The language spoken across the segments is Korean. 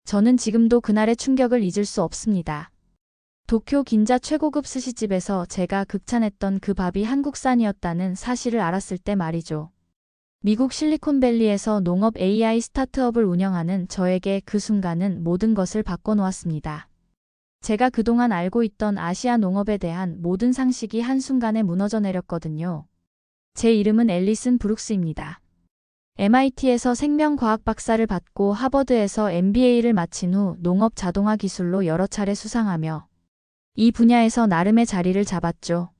저는 지금도 그날의 충격을 잊을 수 없습니다. 도쿄 긴자 최고급 스시집에서 제가 극찬했던 그 밥이 한국산이었다는 사실을 알았을 때 말이죠. 미국 실리콘밸리에서 농업 AI 스타트업을 운영하는 저에게 그 순간은 모든 것을 바꿔놓았습니다. 제가 그동안 알고 있던 아시아 농업에 대한 모든 상식이 한순간에 무너져 내렸거든요. 제 이름은 앨리슨 브룩스입니다. MIT에서 생명과학 박사를 받고 하버드에서 MBA를 마친 후 농업 자동화 기술로 여러 차례 수상하며 이 분야에서 나름의 자리를 잡았죠.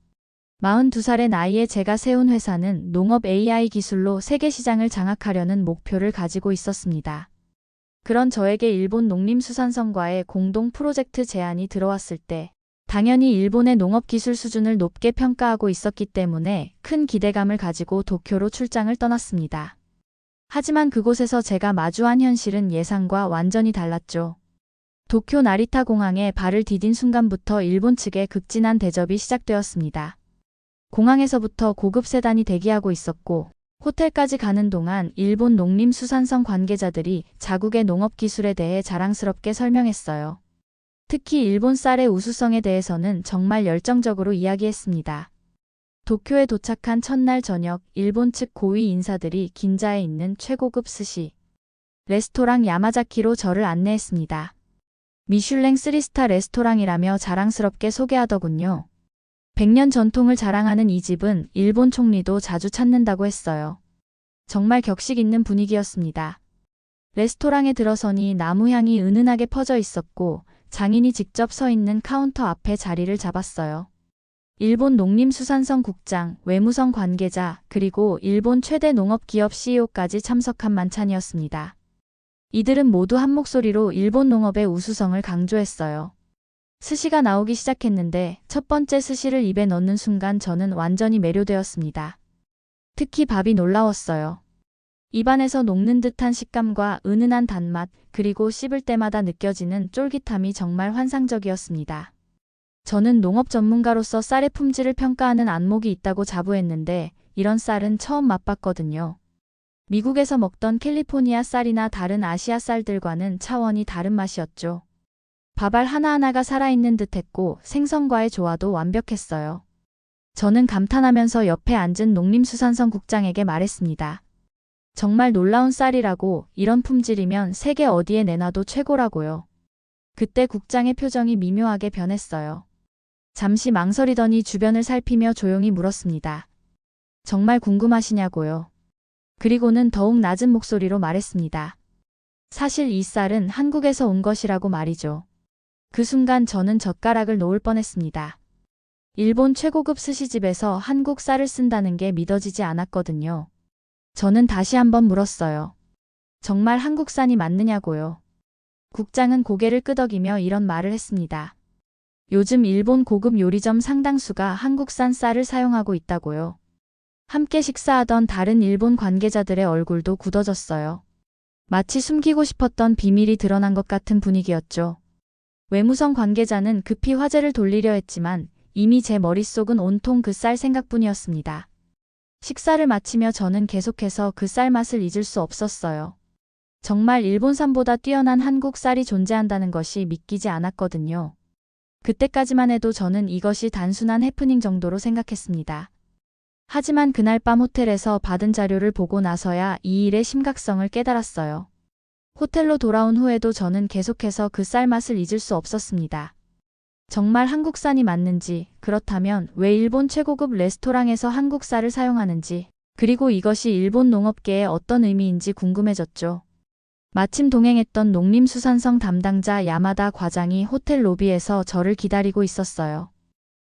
42살의 나이에 제가 세운 회사는 농업 AI 기술로 세계 시장을 장악하려는 목표를 가지고 있었습니다. 그런 저에게 일본 농림수산성과의 공동 프로젝트 제안이 들어왔을 때 당연히 일본의 농업 기술 수준을 높게 평가하고 있었기 때문에 큰 기대감을 가지고 도쿄로 출장을 떠났습니다. 하지만 그곳에서 제가 마주한 현실은 예상과 완전히 달랐죠. 도쿄 나리타 공항에 발을 디딘 순간부터 일본 측의 극진한 대접이 시작되었습니다. 공항에서부터 고급 세단이 대기하고 있었고 호텔까지 가는 동안 일본 농림수산성 관계자들이 자국의 농업 기술에 대해 자랑스럽게 설명했어요. 특히 일본 쌀의 우수성에 대해서는 정말 열정적으로 이야기했습니다. 도쿄에 도착한 첫날 저녁 일본 측 고위 인사들이 긴자에 있는 최고급 스시 레스토랑 야마자키로 저를 안내했습니다. 미슐랭 3스타 레스토랑이라며 자랑스럽게 소개하더군요. 100년 전통을 자랑하는 이 집은 일본 총리도 자주 찾는다고 했어요. 정말 격식 있는 분위기였습니다. 레스토랑에 들어서니 나무향이 은은하게 퍼져 있었고 장인이 직접 서 있는 카운터 앞에 자리를 잡았어요. 일본 농림수산성 국장, 외무성 관계자, 그리고 일본 최대 농업기업 CEO까지 참석한 만찬이었습니다. 이들은 모두 한 목소리로 일본 농업의 우수성을 강조했어요. 스시가 나오기 시작했는데 첫 번째 스시를 입에 넣는 순간 저는 완전히 매료되었습니다. 특히 밥이 놀라웠어요. 입안에서 녹는 듯한 식감과 은은한 단맛, 그리고 씹을 때마다 느껴지는 쫄깃함이 정말 환상적이었습니다. 저는 농업 전문가로서 쌀의 품질을 평가하는 안목이 있다고 자부했는데 이런 쌀은 처음 맛봤거든요. 미국에서 먹던 캘리포니아 쌀이나 다른 아시아 쌀들과는 차원이 다른 맛이었죠. 밥알 하나하나가 살아있는 듯했고 생선과의 조화도 완벽했어요. 저는 감탄하면서 옆에 앉은 농림수산성 국장에게 말했습니다. 정말 놀라운 쌀이라고, 이런 품질이면 세계 어디에 내놔도 최고라고요. 그때 국장의 표정이 미묘하게 변했어요. 잠시 망설이더니 주변을 살피며 조용히 물었습니다. 정말 궁금하시냐고요. 그리고는 더욱 낮은 목소리로 말했습니다. 사실 이 쌀은 한국에서 온 것이라고 말이죠. 그 순간 저는 젓가락을 놓을 뻔했습니다. 일본 최고급 스시집에서 한국 쌀을 쓴다는 게 믿어지지 않았거든요. 저는 다시 한번 물었어요. 정말 한국산이 맞느냐고요. 국장은 고개를 끄덕이며 이런 말을 했습니다. 요즘 일본 고급 요리점 상당수가 한국산 쌀을 사용하고 있다고요. 함께 식사하던 다른 일본 관계자들의 얼굴도 굳어졌어요. 마치 숨기고 싶었던 비밀이 드러난 것 같은 분위기였죠. 외무성 관계자는 급히 화제를 돌리려 했지만 이미 제 머릿속은 온통 그 쌀 생각뿐이었습니다. 식사를 마치며 저는 계속해서 그 쌀 맛을 잊을 수 없었어요. 정말 일본산보다 뛰어난 한국 쌀이 존재한다는 것이 믿기지 않았거든요. 그때까지만 해도 저는 이것이 단순한 해프닝 정도로 생각했습니다. 하지만 그날 밤 호텔에서 받은 자료를 보고 나서야 이 일의 심각성을 깨달았어요. 호텔로 돌아온 후에도 저는 계속해서 그 쌀 맛을 잊을 수 없었습니다. 정말 한국산이 맞는지, 그렇다면 왜 일본 최고급 레스토랑에서 한국 쌀을 사용하는지, 그리고 이것이 일본 농업계에 어떤 의미인지 궁금해졌죠. 마침 동행했던 농림수산성 담당자 야마다 과장이 호텔 로비에서 저를 기다리고 있었어요.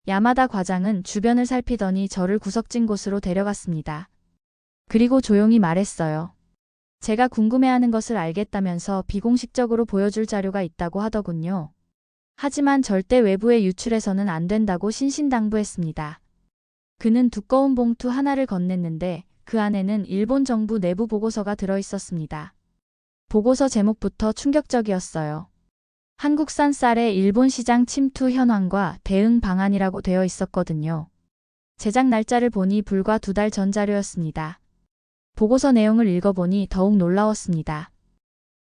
야마다 과장은 주변을 살피더니 저를 구석진 곳으로 데려갔습니다. 그리고 조용히 말했어요. 제가 궁금해하는 것을 알겠다면서 비공식적으로 보여줄 자료가 있다고 하더군요. 하지만 절대 외부에 유출해서는 안 된다고 신신당부했습니다. 그는 두꺼운 봉투 하나를 건넸는데 그 안에는 일본 정부 내부 보고서가 들어있었습니다. 보고서 제목부터 충격적이었어요. 한국산 쌀의 일본 시장 침투 현황과 대응 방안이라고 되어 있었거든요. 제작 날짜를 보니 불과 2달 전 자료였습니다. 보고서 내용을 읽어보니 더욱 놀라웠습니다.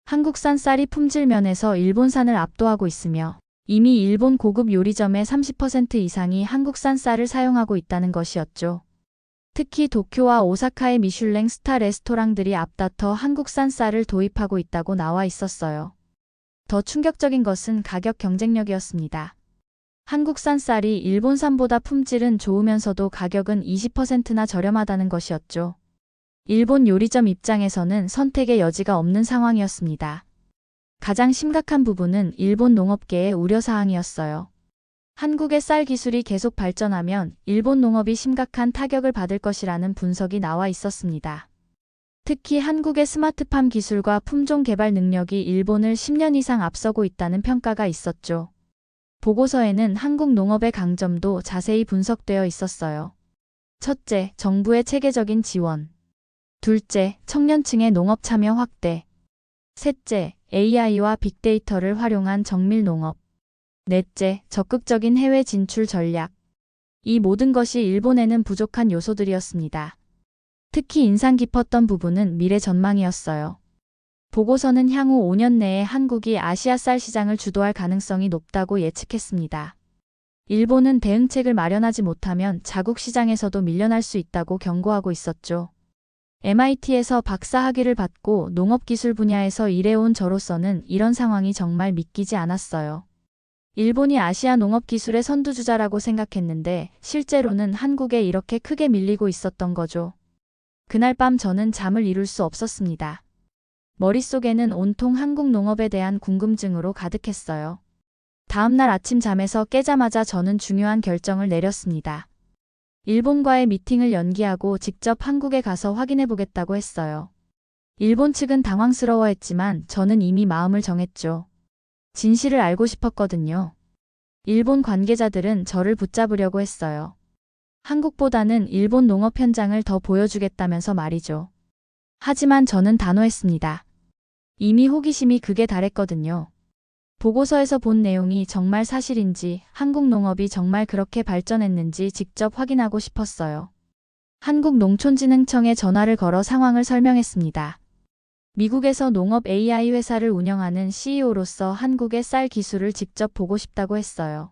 한국산 쌀이 품질 면에서 일본산을 압도하고 있으며 이미 일본 고급 요리점의 30% 이상이 한국산 쌀을 사용하고 있다는 것이었죠. 특히 도쿄와 오사카의 미슐랭 스타 레스토랑들이 앞다퉈 한국산 쌀을 도입하고 있다고 나와 있었어요. 더 충격적인 것은 가격 경쟁력이었습니다. 한국산 쌀이 일본산보다 품질은 좋으면서도 가격은 20%나 저렴하다는 것이었죠. 일본 요리점 입장에서는 선택의 여지가 없는 상황이었습니다. 가장 심각한 부분은 일본 농업계의 우려사항이었어요. 한국의 쌀 기술이 계속 발전하면 일본 농업이 심각한 타격을 받을 것이라는 분석이 나와 있었습니다. 특히 한국의 스마트팜 기술과 품종 개발 능력이 일본을 10년 이상 앞서고 있다는 평가가 있었죠. 보고서에는 한국 농업의 강점도 자세히 분석되어 있었어요. 첫째, 정부의 체계적인 지원. 둘째, 청년층의 농업 참여 확대. 셋째, AI와 빅데이터를 활용한 정밀 농업. 넷째, 적극적인 해외 진출 전략. 이 모든 것이 일본에는 부족한 요소들이었습니다. 특히 인상 깊었던 부분은 미래 전망이었어요. 보고서는 향후 5년 내에 한국이 아시아 쌀 시장을 주도할 가능성이 높다고 예측했습니다. 일본은 대응책을 마련하지 못하면 자국 시장에서도 밀려날 수 있다고 경고하고 있었죠. MIT에서 박사 학위를 받고 농업기술 분야에서 일해온 저로서는 이런 상황이 정말 믿기지 않았어요. 일본이 아시아 농업기술의 선두주자라고 생각했는데 실제로는 한국에 이렇게 크게 밀리고 있었던 거죠. 그날 밤 저는 잠을 이룰 수 없었습니다. 머릿속에는 온통 한국 농업에 대한 궁금증으로 가득했어요. 다음 날 아침 잠에서 깨자마자 저는 중요한 결정을 내렸습니다. 일본과의 미팅을 연기하고 직접 한국에 가서 확인해 보겠다고 했어요. 일본 측은 당황스러워했지만 저는 이미 마음을 정했죠. 진실을 알고 싶었거든요. 일본 관계자들은 저를 붙잡으려고 했어요. 한국보다는 일본 농업 현장을 더 보여주겠다면서 말이죠. 하지만 저는 단호했습니다. 이미 호기심이 극에 달했거든요. 보고서에서 본 내용이 정말 사실인지, 한국 농업이 정말 그렇게 발전했는지 직접 확인하고 싶었어요. 한국농촌진흥청에 전화를 걸어 상황을 설명했습니다. 미국에서 농업 AI 회사를 운영하는 CEO로서 한국의 쌀 기술을 직접 보고 싶다고 했어요.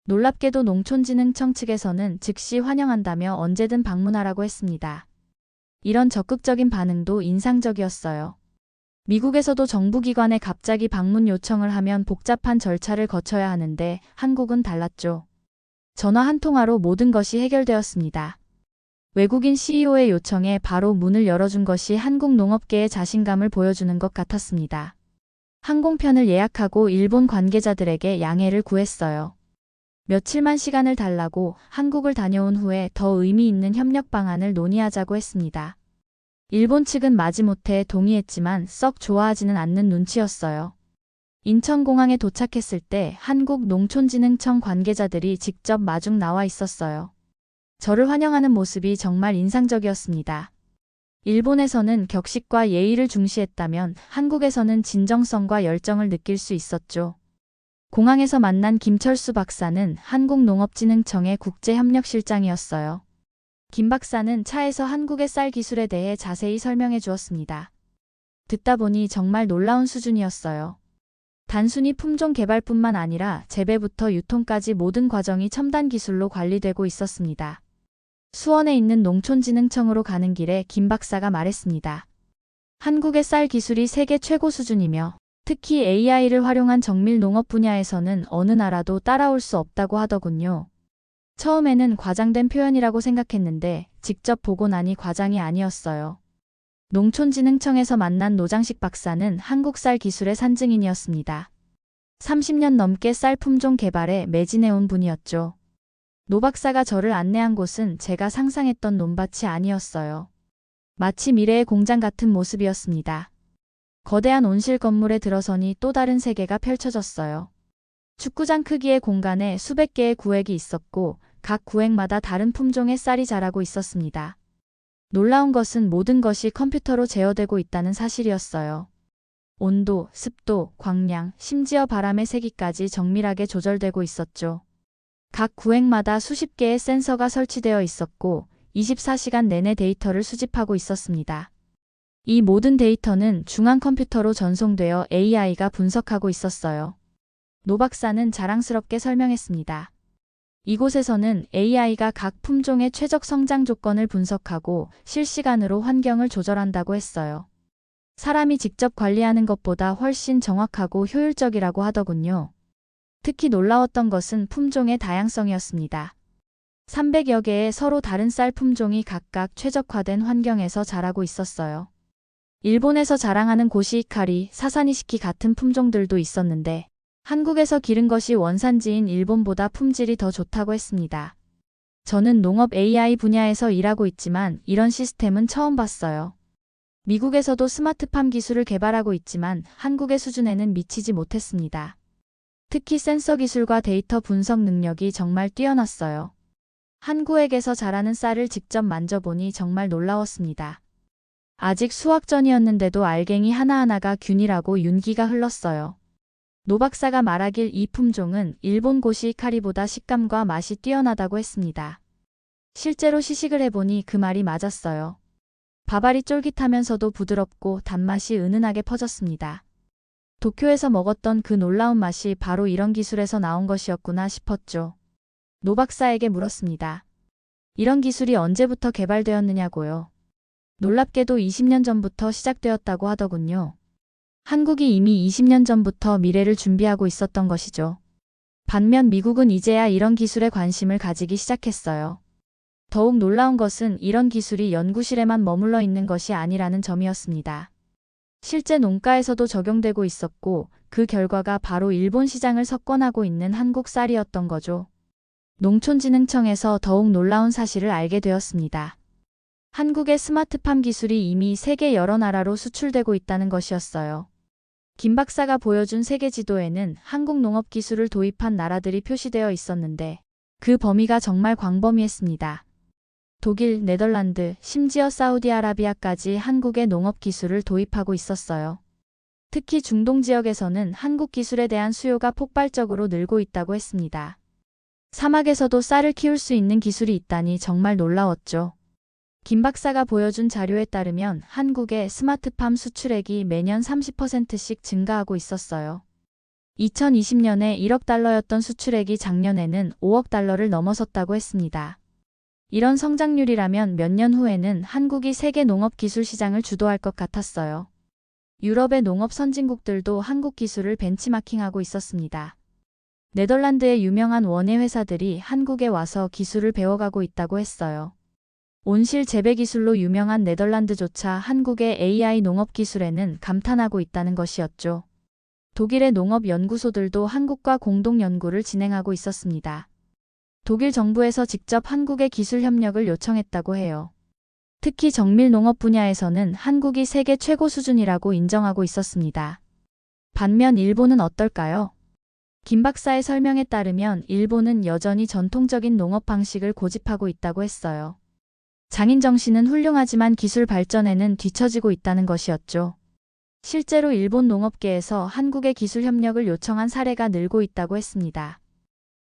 놀랍게도 농촌진흥청 측에서는 즉시 환영한다며 언제든 방문하라고 했습니다. 이런 적극적인 반응도 인상적이었어요. 미국에서도 정부기관에 갑자기 방문 요청을 하면 복잡한 절차를 거쳐야 하는데 한국은 달랐죠. 전화 한 통화로 모든 것이 해결되었습니다. 외국인 CEO의 요청에 바로 문을 열어준 것이 한국 농업계의 자신감을 보여주는 것 같았습니다. 항공편을 예약하고 일본 관계자들에게 양해를 구했어요. 며칠만 시간을 달라고 한국을 다녀온 후에 더 의미 있는 협력 방안을 논의하자고 했습니다. 일본 측은 마지못해 동의했지만 썩 좋아하지는 않는 눈치였어요. 인천공항에 도착했을 때 한국농촌진흥청 관계자들이 직접 마중 나와 있었어요. 저를 환영하는 모습이 정말 인상적이었습니다. 일본에서는 격식과 예의를 중시했다면 한국에서는 진정성과 열정을 느낄 수 있었죠. 공항에서 만난 김철수 박사는 한국농업진흥청의 국제협력실장이었어요. 김 박사는 차에서 한국의 쌀 기술에 대해 자세히 설명해 주었습니다. 듣다 보니 정말 놀라운 수준이었어요. 단순히 품종 개발뿐만 아니라 재배부터 유통까지 모든 과정이 첨단 기술로 관리되고 있었습니다. 수원에 있는 농촌진흥청으로 가는 길에 김 박사가 말했습니다. 한국의 쌀 기술이 세계 최고 수준이며 특히 AI를 활용한 정밀 농업 분야에서는 어느 나라도 따라올 수 없다고 하더군요. 처음에는 과장된 표현이라고 생각했는데 직접 보고 나니 과장이 아니었어요. 농촌진흥청에서 만난 노장식 박사는 한국 쌀 기술의 산증인이었습니다. 30년 넘게 쌀 품종 개발에 매진해온 분이었죠. 노 박사가 저를 안내한 곳은 제가 상상했던 논밭이 아니었어요. 마치 미래의 공장 같은 모습이었습니다. 거대한 온실 건물에 들어서니 또 다른 세계가 펼쳐졌어요. 축구장 크기의 공간에 수백 개의 구획이 있었고 각 구획마다 다른 품종의 쌀이 자라고 있었습니다. 놀라운 것은 모든 것이 컴퓨터로 제어되고 있다는 사실이었어요. 온도, 습도, 광량, 심지어 바람의 세기까지 정밀하게 조절되고 있었죠. 각 구획마다 수십 개의 센서가 설치되어 있었고 24시간 내내 데이터를 수집하고 있었습니다. 이 모든 데이터는 중앙 컴퓨터로 전송되어 AI가 분석하고 있었어요. 노 박사는 자랑스럽게 설명했습니다. 이곳에서는 AI가 각 품종의 최적 성장 조건을 분석하고 실시간으로 환경을 조절한다고 했어요. 사람이 직접 관리하는 것보다 훨씬 정확하고 효율적이라고 하더군요. 특히 놀라웠던 것은 품종의 다양성이었습니다. 300여 개의 서로 다른 쌀 품종이 각각 최적화된 환경에서 자라고 있었어요. 일본에서 자랑하는 고시이카리, 사사니시키 같은 품종들도 있었는데 한국에서 기른 것이 원산지인 일본보다 품질이 더 좋다고 했습니다. 저는 농업 AI 분야에서 일하고 있지만 이런 시스템은 처음 봤어요. 미국에서도 스마트팜 기술을 개발하고 있지만 한국의 수준에는 미치지 못했습니다. 특히 센서 기술과 데이터 분석 능력이 정말 뛰어났어요. 한국에서 자라는 쌀을 직접 만져보니 정말 놀라웠습니다. 아직 수확 전이었는데도 알갱이 하나하나가 균일하고 윤기가 흘렀어요. 노 박사가 말하길 이 품종은 일본 고시이카리보다 식감과 맛이 뛰어나다고 했습니다. 실제로 시식을 해보니 그 말이 맞았어요. 밥알이 쫄깃하면서도 부드럽고 단맛이 은은하게 퍼졌습니다. 도쿄에서 먹었던 그 놀라운 맛이 바로 이런 기술에서 나온 것이었구나 싶었죠. 노 박사에게 물었습니다. 이런 기술이 언제부터 개발되었느냐고요. 놀랍게도 20년 전부터 시작되었다고 하더군요. 한국이 이미 20년 전부터 미래를 준비하고 있었던 것이죠. 반면 미국은 이제야 이런 기술에 관심을 가지기 시작했어요. 더욱 놀라운 것은 이런 기술이 연구실에만 머물러 있는 것이 아니라는 점이었습니다. 실제 농가에서도 적용되고 있었고 그 결과가 바로 일본 시장을 석권하고 있는 한국 쌀이었던 거죠. 농촌진흥청에서 더욱 놀라운 사실을 알게 되었습니다. 한국의 스마트팜 기술이 이미 세계 여러 나라로 수출되고 있다는 것이었어요. 김 박사가 보여준 세계 지도에는 한국 농업 기술을 도입한 나라들이 표시되어 있었는데 그 범위가 정말 광범위했습니다. 독일, 네덜란드, 심지어 사우디아라비아까지 한국의 농업 기술을 도입하고 있었어요. 특히 중동 지역에서는 한국 기술에 대한 수요가 폭발적으로 늘고 있다고 했습니다. 사막에서도 쌀을 키울 수 있는 기술이 있다니 정말 놀라웠죠. 김 박사가 보여준 자료에 따르면 한국의 스마트팜 수출액이 매년 30%씩 증가하고 있었어요. 2020년에 1억 달러였던 수출액이 작년에는 5억 달러를 넘어섰다고 했습니다. 이런 성장률이라면 몇 년 후에는 한국이 세계 농업 기술 시장을 주도할 것 같았어요. 유럽의 농업 선진국들도 한국 기술을 벤치마킹하고 있었습니다. 네덜란드의 유명한 원예 회사들이 한국에 와서 기술을 배워가고 있다고 했어요. 온실 재배 기술로 유명한 네덜란드조차 한국의 AI 농업 기술에는 감탄하고 있다는 것이었죠. 독일의 농업 연구소들도 한국과 공동 연구를 진행하고 있었습니다. 독일 정부에서 직접 한국의 기술 협력을 요청했다고 해요. 특히 정밀 농업 분야에서는 한국이 세계 최고 수준이라고 인정하고 있었습니다. 반면 일본은 어떨까요? 김 박사의 설명에 따르면 일본은 여전히 전통적인 농업 방식을 고집하고 있다고 했어요. 장인 정신은 훌륭하지만 기술 발전에는 뒤처지고 있다는 것이었죠. 실제로 일본 농업계에서 한국의 기술 협력을 요청한 사례가 늘고 있다고 했습니다.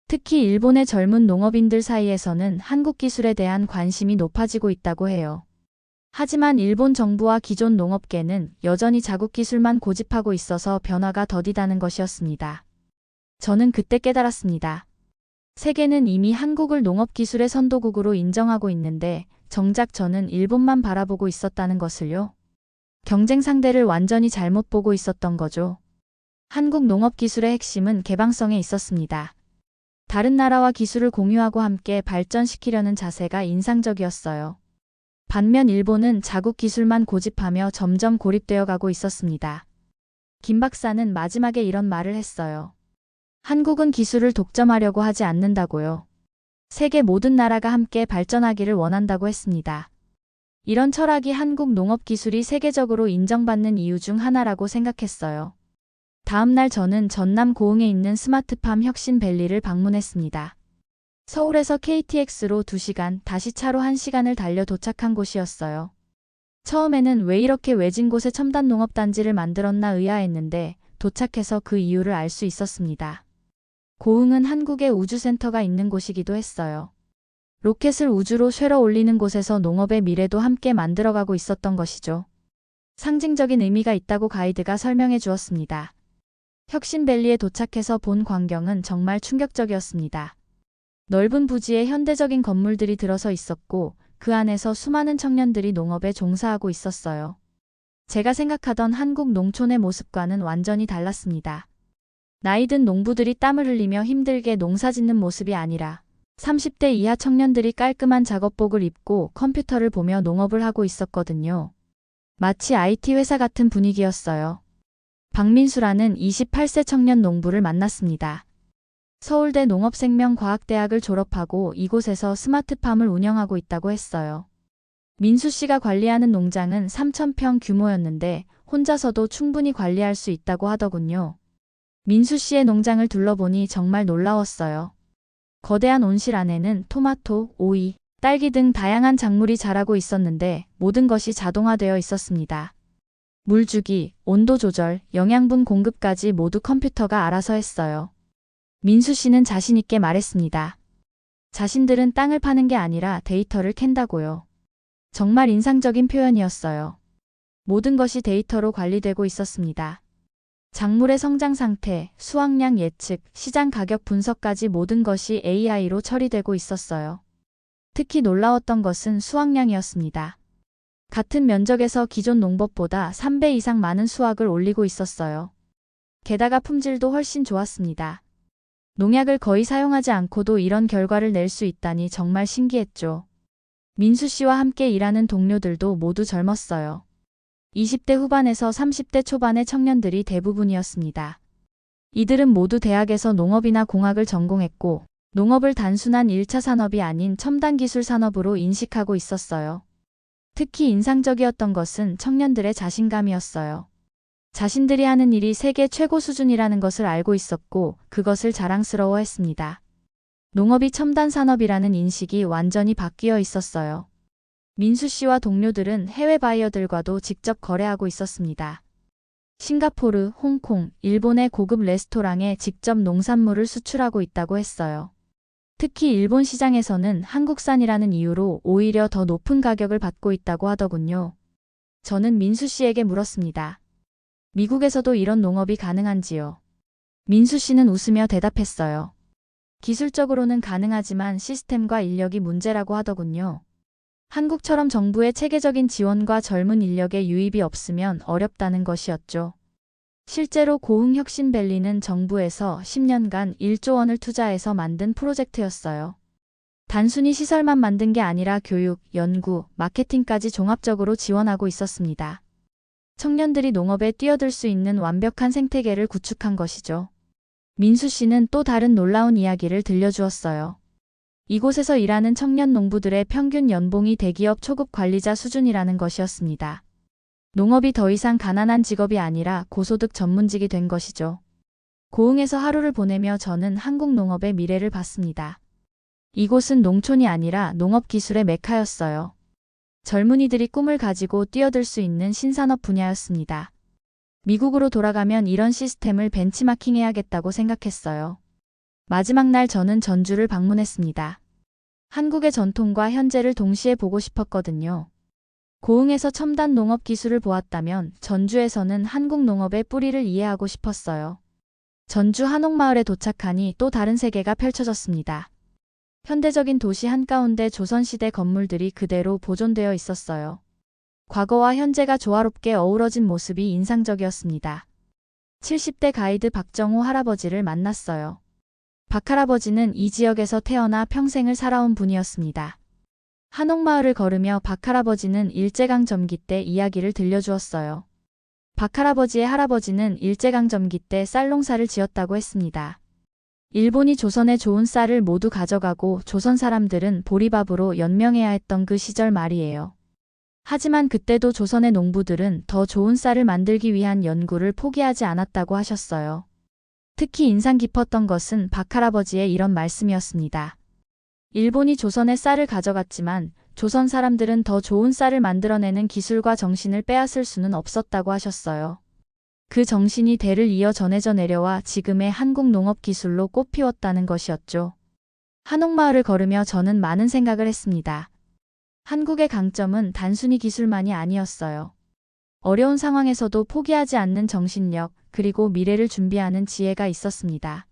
특히 일본의 젊은 농업인들 사이에서는 한국 기술에 대한 관심이 높아지고 있다고 해요. 하지만 일본 정부와 기존 농업계는 여전히 자국 기술만 고집하고 있어서 변화가 더디다는 것이었습니다. 저는 그때 깨달았습니다. 세계는 이미 한국을 농업 기술의 선도국으로 인정하고 있는데 정작 저는 일본만 바라보고 있었다는 것을요. 경쟁 상대를 완전히 잘못 보고 있었던 거죠. 한국 농업 기술의 핵심은 개방성에 있었습니다. 다른 나라와 기술을 공유하고 함께 발전시키려는 자세가 인상적이었어요. 반면 일본은 자국 기술만 고집하며 점점 고립되어 가고 있었습니다. 김 박사는 마지막에 이런 말을 했어요. 한국은 기술을 독점하려고 하지 않는다고요. 세계 모든 나라가 함께 발전하기를 원한다고 했습니다. 이런 철학이 한국 농업 기술이 세계적으로 인정받는 이유 중 하나라고 생각했어요. 다음 날 저는 전남 고흥에 있는 스마트팜 혁신밸리를 방문했습니다. 서울에서 KTX로 2시간, 다시 차로 1시간을 달려 도착한 곳이었어요. 처음에는 왜 이렇게 외진 곳에 첨단 농업단지를 만들었나 의아했는데 도착해서 그 이유를 알 수 있었습니다. 고흥은 한국의 우주센터가 있는 곳이기도 했어요. 로켓을 우주로 쇠러 올리는 곳에서 농업의 미래도 함께 만들어가고 있었던 것이죠. 상징적인 의미가 있다고 가이드가 설명해 주었습니다. 혁신밸리에 도착해서 본 광경은 정말 충격적이었습니다. 넓은 부지에 현대적인 건물들이 들어서 있었고 그 안에서 수많은 청년들이 농업에 종사하고 있었어요. 제가 생각하던 한국 농촌의 모습과는 완전히 달랐습니다. 나이든 농부들이 땀을 흘리며 힘들게 농사짓는 모습이 아니라 30대 이하 청년들이 깔끔한 작업복을 입고 컴퓨터를 보며 농업을 하고 있었거든요. 마치 IT 회사 같은 분위기였어요. 박민수라는 28세 청년 농부를 만났습니다. 서울대 농업생명과학대학을 졸업하고 이곳에서 스마트팜을 운영하고 있다고 했어요. 민수 씨가 관리하는 농장은 3,000평 규모였는데 혼자서도 충분히 관리할 수 있다고 하더군요. 민수 씨의 농장을 둘러보니 정말 놀라웠어요. 거대한 온실 안에는 토마토, 오이, 딸기 등 다양한 작물이 자라고 있었는데 모든 것이 자동화되어 있었습니다. 물주기, 온도 조절, 영양분 공급까지 모두 컴퓨터가 알아서 했어요. 민수 씨는 자신 있게 말했습니다. 자신들은 땅을 파는 게 아니라 데이터를 캔다고요. 정말 인상적인 표현이었어요. 모든 것이 데이터로 관리되고 있었습니다. 작물의 성장 상태, 수확량 예측, 시장 가격 분석까지 모든 것이 AI로 처리되고 있었어요. 특히 놀라웠던 것은 수확량이었습니다. 같은 면적에서 기존 농법보다 3배 이상 많은 수확을 올리고 있었어요. 게다가 품질도 훨씬 좋았습니다. 농약을 거의 사용하지 않고도 이런 결과를 낼 수 있다니 정말 신기했죠. 민수 씨와 함께 일하는 동료들도 모두 젊었어요. 20대 후반에서 30대 초반의 청년들이 대부분이었습니다. 이들은 모두 대학에서 농업이나 공학을 전공했고 농업을 단순한 1차 산업이 아닌 첨단 기술 산업으로 인식하고 있었어요. 특히 인상적이었던 것은 청년들의 자신감이었어요. 자신들이 하는 일이 세계 최고 수준이라는 것을 알고 있었고 그것을 자랑스러워했습니다. 농업이 첨단 산업이라는 인식이 완전히 바뀌어 있었어요. 민수 씨와 동료들은 해외 바이어들과도 직접 거래하고 있었습니다. 싱가포르, 홍콩, 일본의 고급 레스토랑에 직접 농산물을 수출하고 있다고 했어요. 특히 일본 시장에서는 한국산이라는 이유로 오히려 더 높은 가격을 받고 있다고 하더군요. 저는 민수 씨에게 물었습니다. 미국에서도 이런 농업이 가능한지요? 민수 씨는 웃으며 대답했어요. 기술적으로는 가능하지만 시스템과 인력이 문제라고 하더군요. 한국처럼 정부의 체계적인 지원과 젊은 인력의 유입이 없으면 어렵다는 것이었죠. 실제로 고흥혁신밸리는 정부에서 10년간 1조 원을 투자해서 만든 프로젝트였어요. 단순히 시설만 만든 게 아니라 교육, 연구, 마케팅까지 종합적으로 지원하고 있었습니다. 청년들이 농업에 뛰어들 수 있는 완벽한 생태계를 구축한 것이죠. 민수 씨는 또 다른 놀라운 이야기를 들려주었어요. 이곳에서 일하는 청년 농부들의 평균 연봉이 대기업 초급 관리자 수준이라는 것이었습니다. 농업이 더 이상 가난한 직업이 아니라 고소득 전문직이 된 것이죠. 고흥에서 하루를 보내며 저는 한국 농업의 미래를 봤습니다. 이곳은 농촌이 아니라 농업 기술의 메카였어요. 젊은이들이 꿈을 가지고 뛰어들 수 있는 신산업 분야였습니다. 미국으로 돌아가면 이런 시스템을 벤치마킹해야겠다고 생각했어요. 마지막 날 저는 전주를 방문했습니다. 한국의 전통과 현재를 동시에 보고 싶었거든요. 고흥에서 첨단 농업 기술을 보았다면 전주에서는 한국 농업의 뿌리를 이해하고 싶었어요. 전주 한옥마을에 도착하니 또 다른 세계가 펼쳐졌습니다. 현대적인 도시 한가운데 조선시대 건물들이 그대로 보존되어 있었어요. 과거와 현재가 조화롭게 어우러진 모습이 인상적이었습니다. 70대 가이드 박정호 할아버지를 만났어요. 박 할아버지는 이 지역에서 태어나 평생을 살아온 분이었습니다. 한옥마을을 걸으며 박 할아버지는 일제강점기 때 이야기를 들려주었어요. 박 할아버지의 할아버지는 일제강점기 때 쌀농사를 지었다고 했습니다. 일본이 조선의 좋은 쌀을 모두 가져가고 조선 사람들은 보리밥으로 연명해야 했던 그 시절 말이에요. 하지만 그때도 조선의 농부들은 더 좋은 쌀을 만들기 위한 연구를 포기하지 않았다고 하셨어요. 특히 인상 깊었던 것은 박 할아버지의 이런 말씀이었습니다. 일본이 조선의 쌀을 가져갔지만 조선 사람들은 더 좋은 쌀을 만들어내는 기술과 정신을 빼앗을 수는 없었다고 하셨어요. 그 정신이 대를 이어 전해져 내려와 지금의 한국 농업 기술로 꽃피웠다는 것이었죠. 한옥마을을 걸으며 저는 많은 생각을 했습니다. 한국의 강점은 단순히 기술만이 아니었어요. 어려운 상황에서도 포기하지 않는 정신력, 그리고 미래를 준비하는 지혜가 있었습니다.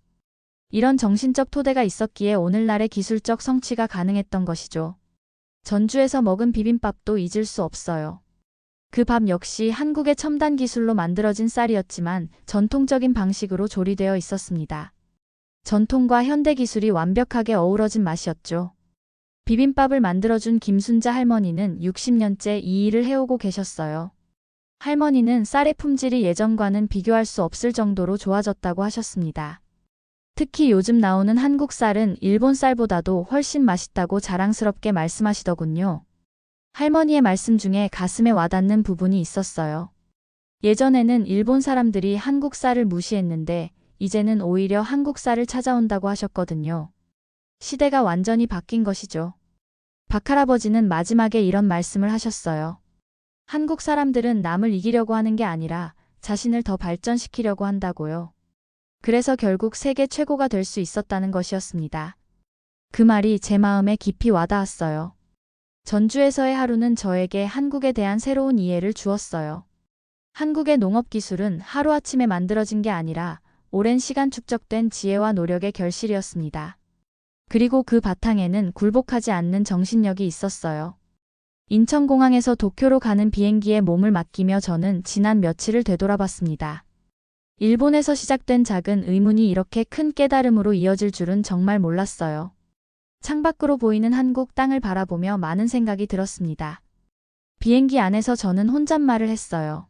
이런 정신적 토대가 있었기에 오늘날의 기술적 성취가 가능했던 것이죠. 전주에서 먹은 비빔밥도 잊을 수 없어요. 그 밥 역시 한국의 첨단 기술로 만들어진 쌀이었지만 전통적인 방식으로 조리되어 있었습니다. 전통과 현대 기술이 완벽하게 어우러진 맛이었죠. 비빔밥을 만들어준 김순자 할머니는 60년째 이 일을 해오고 계셨어요. 할머니는 쌀의 품질이 예전과는 비교할 수 없을 정도로 좋아졌다고 하셨습니다. 특히 요즘 나오는 한국 쌀은 일본 쌀보다도 훨씬 맛있다고 자랑스럽게 말씀하시더군요. 할머니의 말씀 중에 가슴에 와닿는 부분이 있었어요. 예전에는 일본 사람들이 한국 쌀을 무시했는데 이제는 오히려 한국 쌀을 찾아온다고 하셨거든요. 시대가 완전히 바뀐 것이죠. 박할아버지는 마지막에 이런 말씀을 하셨어요. 한국 사람들은 남을 이기려고 하는 게 아니라 자신을 더 발전시키려고 한다고요. 그래서 결국 세계 최고가 될 수 있었다는 것이었습니다. 그 말이 제 마음에 깊이 와닿았어요. 전주에서의 하루는 저에게 한국에 대한 새로운 이해를 주었어요. 한국의 농업 기술은 하루아침에 만들어진 게 아니라 오랜 시간 축적된 지혜와 노력의 결실이었습니다. 그리고 그 바탕에는 굴복하지 않는 정신력이 있었어요. 인천공항에서 도쿄로 가는 비행기에 몸을 맡기며 저는 지난 며칠을 되돌아봤습니다. 일본에서 시작된 작은 의문이 이렇게 큰 깨달음으로 이어질 줄은 정말 몰랐어요. 창밖으로 보이는 한국 땅을 바라보며 많은 생각이 들었습니다. 비행기 안에서 저는 혼잣말을 했어요.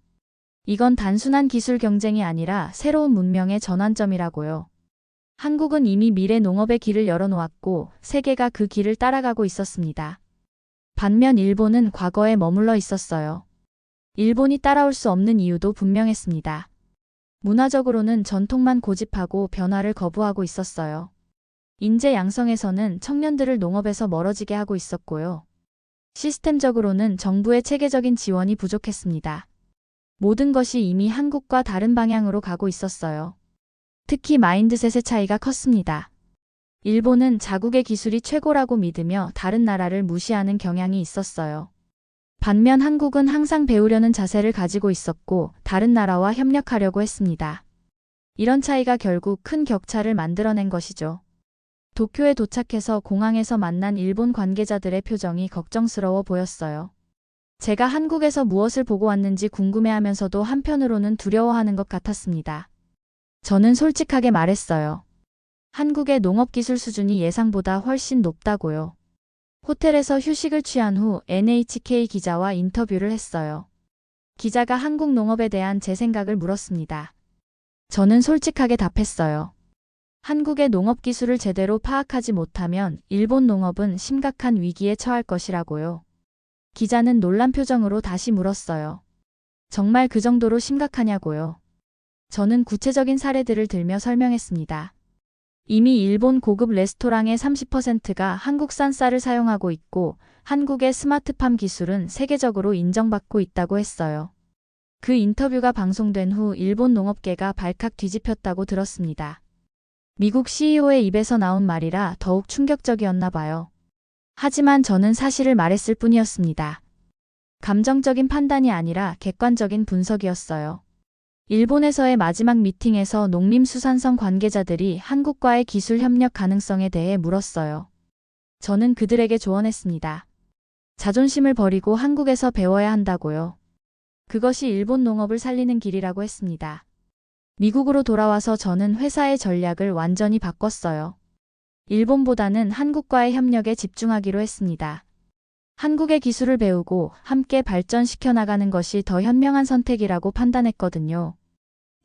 이건 단순한 기술 경쟁이 아니라 새로운 문명의 전환점이라고요. 한국은 이미 미래 농업의 길을 열어놓았고 세계가 그 길을 따라가고 있었습니다. 반면 일본은 과거에 머물러 있었어요. 일본이 따라올 수 없는 이유도 분명했습니다. 문화적으로는 전통만 고집하고 변화를 거부하고 있었어요. 인재 양성에서는 청년들을 농업에서 멀어지게 하고 있었고요. 시스템적으로는 정부의 체계적인 지원이 부족했습니다. 모든 것이 이미 한국과 다른 방향으로 가고 있었어요. 특히 마인드셋의 차이가 컸습니다. 일본은 자국의 기술이 최고라고 믿으며 다른 나라를 무시하는 경향이 있었어요. 반면 한국은 항상 배우려는 자세를 가지고 있었고 다른 나라와 협력하려고 했습니다. 이런 차이가 결국 큰 격차를 만들어낸 것이죠. 도쿄에 도착해서 공항에서 만난 일본 관계자들의 표정이 걱정스러워 보였어요. 제가 한국에서 무엇을 보고 왔는지 궁금해하면서도 한편으로는 두려워하는 것 같았습니다. 저는 솔직하게 말했어요. 한국의 농업기술 수준이 예상보다 훨씬 높다고요. 호텔에서 휴식을 취한 후 NHK 기자와 인터뷰를 했어요. 기자가 한국 농업에 대한 제 생각을 물었습니다. 저는 솔직하게 답했어요. 한국의 농업 기술을 제대로 파악하지 못하면 일본 농업은 심각한 위기에 처할 것이라고요. 기자는 놀란 표정으로 다시 물었어요. 정말 그 정도로 심각하냐고요. 저는 구체적인 사례들을 들며 설명했습니다. 이미 일본 고급 레스토랑의 30%가 한국산 쌀을 사용하고 있고 한국의 스마트팜 기술은 세계적으로 인정받고 있다고 했어요. 그 인터뷰가 방송된 후 일본 농업계가 발칵 뒤집혔다고 들었습니다. 미국 CEO의 입에서 나온 말이라 더욱 충격적이었나 봐요. 하지만 저는 사실을 말했을 뿐이었습니다. 감정적인 판단이 아니라 객관적인 분석이었어요. 일본에서의 마지막 미팅에서 농림수산성 관계자들이 한국과의 기술 협력 가능성에 대해 물었어요. 저는 그들에게 조언했습니다. 자존심을 버리고 한국에서 배워야 한다고요. 그것이 일본 농업을 살리는 길이라고 했습니다. 미국으로 돌아와서 저는 회사의 전략을 완전히 바꿨어요. 일본보다는 한국과의 협력에 집중하기로 했습니다. 한국의 기술을 배우고 함께 발전시켜 나가는 것이 더 현명한 선택이라고 판단했거든요.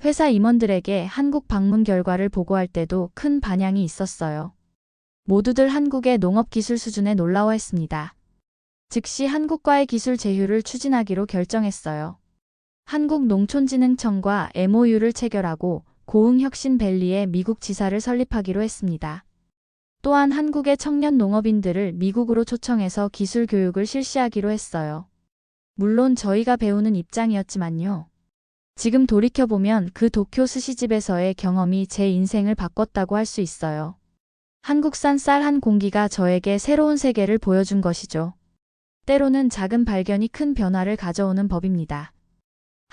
회사 임원들에게 한국 방문 결과를 보고할 때도 큰 반향이 있었어요. 모두들 한국의 농업 기술 수준에 놀라워했습니다. 즉시 한국과의 기술 제휴를 추진하기로 결정했어요. 한국농촌진흥청과 MOU를 체결하고 고흥혁신밸리에 미국 지사를 설립하기로 했습니다. 또한 한국의 청년 농업인들을 미국으로 초청해서 기술 교육을 실시하기로 했어요. 물론 저희가 배우는 입장이었지만요. 지금 돌이켜보면 그 도쿄 스시집에서의 경험이 제 인생을 바꿨다고 할 수 있어요. 한국산 쌀 한 공기가 저에게 새로운 세계를 보여준 것이죠. 때로는 작은 발견이 큰 변화를 가져오는 법입니다.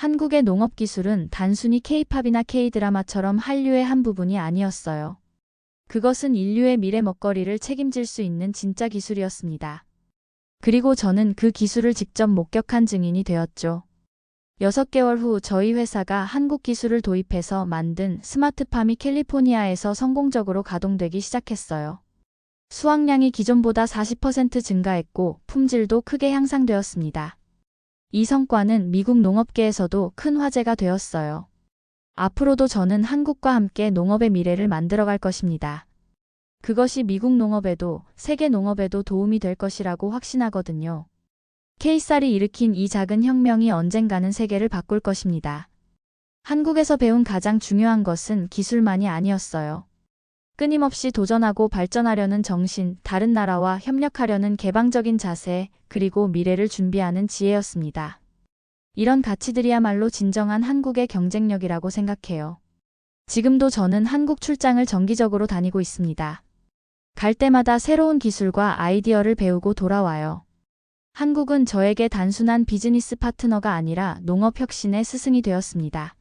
한국의 농업 기술은 단순히 K-팝이나 K-드라마처럼 한류의 한 부분이 아니었어요. 그것은 인류의 미래 먹거리를 책임질 수 있는 진짜 기술이었습니다. 그리고 저는 그 기술을 직접 목격한 증인이 되었죠. 6개월 후 저희 회사가 한국 기술을 도입해서 만든 스마트팜이 캘리포니아에서 성공적으로 가동되기 시작했어요. 수확량이 기존보다 40% 증가했고 품질도 크게 향상되었습니다. 이 성과는 미국 농업계에서도 큰 화제가 되었어요. 앞으로도 저는 한국과 함께 농업의 미래를 만들어갈 것입니다. 그것이 미국 농업에도 세계 농업에도 도움이 될 것이라고 확신하거든요. K쌀이 일으킨 이 작은 혁명이 언젠가는 세계를 바꿀 것입니다. 한국에서 배운 가장 중요한 것은 기술만이 아니었어요. 끊임없이 도전하고 발전하려는 정신, 다른 나라와 협력하려는 개방적인 자세, 그리고 미래를 준비하는 지혜였습니다. 이런 가치들이야말로 진정한 한국의 경쟁력이라고 생각해요. 지금도 저는 한국 출장을 정기적으로 다니고 있습니다. 갈 때마다 새로운 기술과 아이디어를 배우고 돌아와요. 한국은 저에게 단순한 비즈니스 파트너가 아니라 농업 혁신의 스승이 되었습니다.